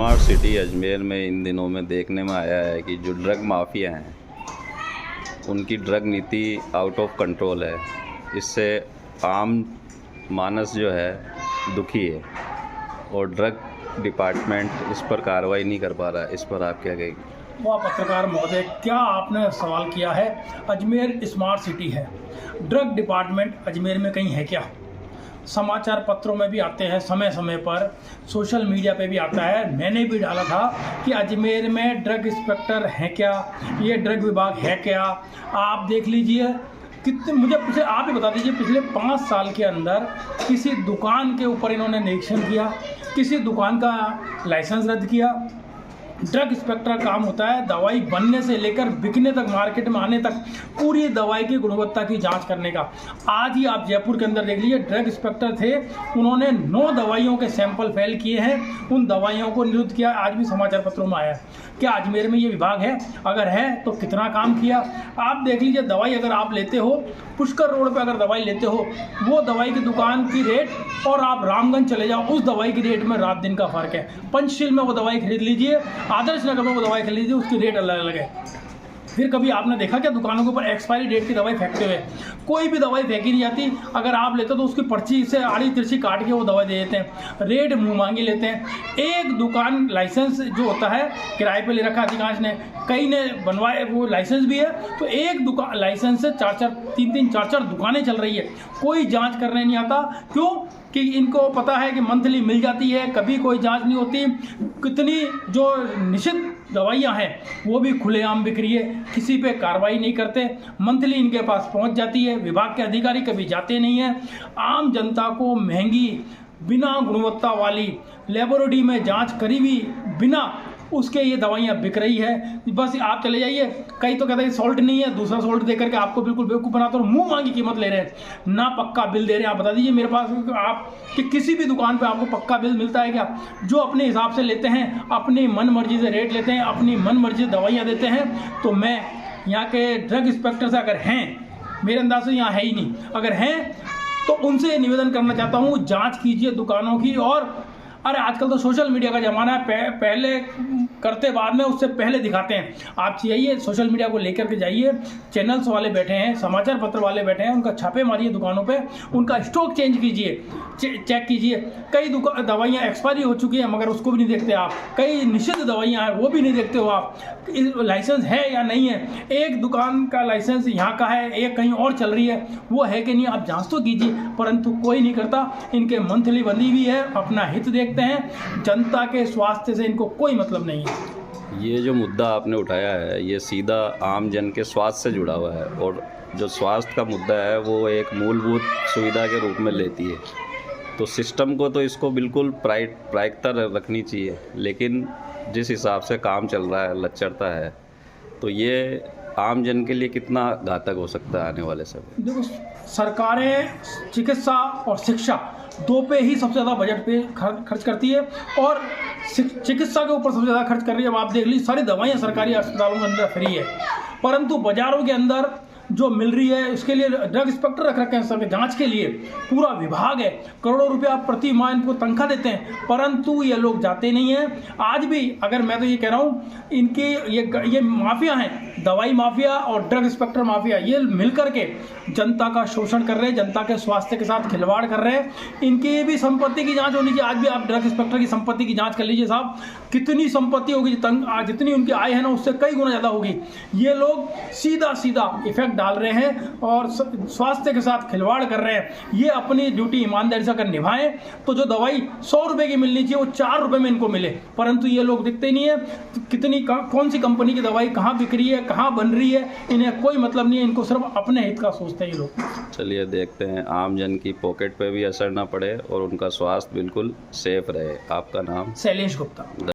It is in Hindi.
स्मार्ट सिटी अजमेर में इन दिनों में देखने में आया है कि जो ड्रग माफिया हैं उनकी ड्रग नीति आउट ऑफ कंट्रोल है। इससे आम मानस जो है दुखी है और ड्रग डिपार्टमेंट इस पर कार्रवाई नहीं कर पा रहा है। इस पर आप क्या कहेंगे? वह पत्रकार महोदय, क्या आपने सवाल किया है? अजमेर स्मार्ट सिटी है, ड्रग डिपार्टमेंट अजमेर में कहीं है क्या? समाचार पत्रों में भी आते हैं, समय समय पर सोशल मीडिया पे भी आता है। मैंने भी डाला था कि अजमेर में ड्रग इंस्पेक्टर है क्या, ये ड्रग विभाग है क्या? आप देख लीजिए कितने, मुझे पिछले आप ही बता दीजिए, पिछले 5 साल के अंदर किसी दुकान के ऊपर इन्होंने निरीक्षण किया, किसी दुकान का लाइसेंस रद्द किया? ड्रग इंस्पेक्टर काम होता है दवाई बनने से लेकर बिकने तक, मार्केट में आने तक पूरी दवाई की गुणवत्ता की जांच करने का। आज ही आप जयपुर के अंदर देख लीजिए, ड्रग इंस्पेक्टर थे, उन्होंने 9 दवाइयों के सैंपल फेल किए हैं, उन दवाइयों को निरुद्ध किया। आज भी समाचार पत्रों में आया है। क्या अजमेर में ये विभाग है? अगर है तो कितना काम किया? आप देख लीजिए, दवाई अगर आप लेते हो, पुष्कर रोड पे अगर दवाई लेते हो, वो दवाई की दुकान की रेट और आप रामगंज चले जाओ, उस दवाई की रेट में रात दिन का फ़र्क है। पंचशील में वो दवाई खरीद लीजिए, आदर्श नगर में वो दवाई खरीद लीजिए, उसकी रेट अलग अलग है। फिर कभी आपने देखा क्या दुकानों के ऊपर एक्सपायरी डेट की दवाई फेंकते हुए? कोई भी दवाई फेंकी नहीं जाती। अगर आप लेते हो तो उसकी पर्ची से आड़ी तिरछी काट के वो दवाई दे देते हैं, रेट मुँह मांगी लेते हैं। एक दुकान लाइसेंस जो होता है किराए पे ले रखा अधिकांश ने, कई ने बनवाए, वो लाइसेंस भी है, तो एक दुकान लाइसेंस से 4-4 दुकानें चल रही है, कोई जाँच करने नहीं आता। क्यों? कि इनको पता है कि मंथली मिल जाती है, कभी कोई जांच नहीं होती। कितनी जो निषिद्ध दवाइयां हैं वो भी खुलेआम बिक रही है, किसी पे कार्रवाई नहीं करते। मंथली इनके पास पहुंच जाती है, विभाग के अधिकारी कभी जाते नहीं हैं। आम जनता को महंगी, बिना गुणवत्ता वाली, लेबोरेटरी में जांच करी हुई बिना उसके ये दवाइयाँ बिक रही है। बस आप चले जाइए, कई तो कहते हैं सॉल्ट नहीं है, दूसरा सॉल्ट देकर के आपको बिल्कुल बेवकूफ़ बनाते और मुंह मांगी कीमत ले रहे हैं, ना पक्का बिल दे रहे हैं। आप बता दीजिए मेरे पास आप कि किसी भी दुकान पे आपको पक्का बिल मिलता है क्या? जो अपने हिसाब से लेते हैं, अपनी मन मर्जी से रेट लेते हैं, अपनी मन मर्जी से दवाइयाँ देते हैं। तो मैं यहाँ के ड्रग इंस्पेक्टर से, अगर हैं, मेरे अंदाज से यहाँ है ही नहीं, अगर हैं तो उनसे निवेदन करना चाहता हूँ, जाँच कीजिए दुकानों की। और अरे आजकल तो सोशल मीडिया का ज़माना है, पहले करते बाद में, उससे पहले दिखाते हैं। आप चाहिए सोशल मीडिया को लेकर के जाइए, चैनल्स वाले बैठे हैं, समाचार पत्र वाले बैठे हैं, उनका छापे मारिए दुकानों पे, उनका स्टॉक चेंज कीजिए, चेक कीजिए। कई दवाइयाँ एक्सपायरी हो चुकी हैं मगर उसको भी नहीं देखते आप, कई निषिद्ध दवाइयाँ हैं वो भी नहीं देखते हो आप, लाइसेंस है या नहीं है। एक दुकान का लाइसेंस यहाँ का है, एक कहीं और चल रही है, वो है कि नहीं, आप जाँच तो कीजिए, परंतु कोई नहीं करता। इनके मंथली बंदी भी है, अपना हित देखते हैं, जनता के स्वास्थ्य से इनको कोई मतलब नहीं है। ये जो मुद्दा आपने उठाया है ये सीधा आम जन के स्वास्थ्य से जुड़ा हुआ है, और जो स्वास्थ्य का मुद्दा है वो एक मूलभूत सुविधा के रूप में लेती है। तो सिस्टम को तो इसको बिल्कुल प्रायिकता रखनी चाहिए, लेकिन जिस हिसाब से काम चल रहा है, लचरता है, तो ये आम जन के लिए कितना घातक हो सकता है आने वाले समय? देखो, सरकारें चिकित्सा और शिक्षा 2 पे ही सबसे ज़्यादा बजट पे खर्च करती है, और चिकित्सा के ऊपर सबसे ज़्यादा खर्च कर रही है। अब आप देख लीजिए, सारी दवाइयाँ सरकारी अस्पतालों के अंदर फ्री है, परंतु बाज़ारों के अंदर जो मिल रही है, इसके लिए ड्रग इंस्पेक्टर रख रखे हैं, सर जांच के लिए पूरा विभाग है, करोड़ों रुपया प्रति माह इनको तनख्वाह देते हैं, परंतु ये लोग जाते नहीं हैं। आज भी अगर मैं तो ये कह रहा हूँ, इनकी ये माफिया हैं, दवाई माफिया और ड्रग इंस्पेक्टर माफिया, ये मिलकर के जनता का शोषण कर रहे हैं, जनता के स्वास्थ्य के साथ खिलवाड़ कर रहे हैं। इनकी भी संपत्ति की जाँच होनी चाहिए। आज भी आप ड्रग इंस्पेक्टर की संपत्ति की जाँच कर लीजिए साहब, कितनी संपत्ति होगी, जितनी उनकी आय है ना, उससे कई गुना ज़्यादा होगी। ये लोग सीधा इफेक्ट डाल रहे हैं और स्वास्थ्य के साथ खिलवाड़ कर रहे हैं। ये अपनी ड्यूटी ईमानदारी से अगर निभाएं तो जो दवाई 100 रुपए की मिलनी चाहिए वो 4 रुपए में इनको मिले, परंतु ये लोग दिखते नहीं है। कितनी कौन सी कंपनी की दवाई कहाँ बिक रही है, कहाँ बन रही है, इन्हें कोई मतलब नहीं है। इनको सिर्फ अपने हित का सोचते हैं ये लोग। चलिए देखते हैं आम जन की पॉकेट पे भी असर ना पड़े और उनका स्वास्थ्य बिल्कुल सेफ रहे। आपका नाम? शैलेश गुप्ता।